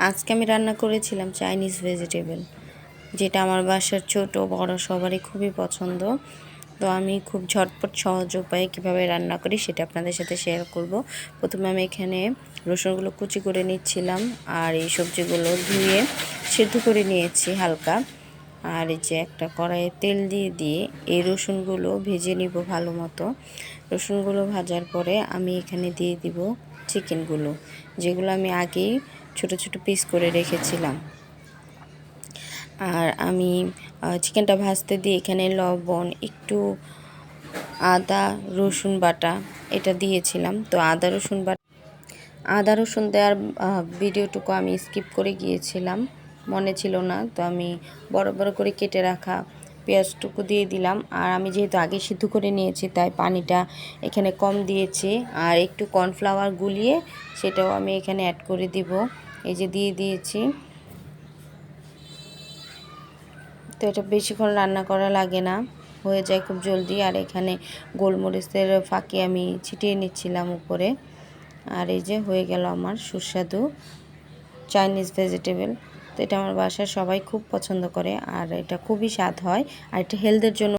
আজকে আমি রান্না করেছিলাম চাইনিজ ভেজিটেবল, যেটা আমার বাসার ছোট বড় সবারই খুবই পছন্দ। তো আমি খুব ঝটপট সহজ উপায়ে কীভাবে রান্না করি সেটা আপনাদের সাথে শেয়ার করব। প্রথমে আমি এখানে রসুনগুলো কুচি করে নিচ্ছিলাম, আর এই সবজিগুলো ধুয়ে সেদ্ধ করে নিয়েছি হালকা। আর এই যে একটা কড়াইয়ে তেল দিয়ে এই রসুনগুলো ভেজে নিব ভালো মতো। রসুনগুলো ভাজার পরে আমি এখানে দিয়ে দিব চিকেনগুলো, যেগুলো আমি আগেই ছোট ছোট পিস করে রেখেছিলাম। আর আমি চিকেনটা ভাজতে দিয়ে এখানে লবণ, একটু আদা রসুন বাটা এটা দিয়েছিলাম। তো আদা রসুন দেওয়ার ভিডিওটুকু আমি স্কিপ করে গিয়েছিলাম, মনে ছিল না। তো আমি বড় বড় করে কেটে রাখা পেঁয়াজটুকু দিয়ে দিলাম। আর আমি যেহেতু আগে সিদ্ধ করে নিয়েছি তাই পানিটা এখানে কম দিয়েছি। আর একটু কর্নফ্লাওয়ার গুলিয়ে সেটাও আমি এখানে অ্যাড করে দিব। এই যে দিয়ে দিয়েছি। তো এটা বেশিক্ষণ রান্না করা লাগে না, হয়ে যায় খুব জলদি। আর এখানে গোলমরিচের ফাঁকি আমি ছিটিয়ে নিচ্ছিলাম উপরে। আর এই যে হয়ে গেল আমার সুস্বাদু চাইনিজ ভেজিটেবল। তো এটা আমার বাসায় সবাই খুব পছন্দ করে, আর এটা খুবই স্বাদ হয়, আর এটা হেলথের জন্য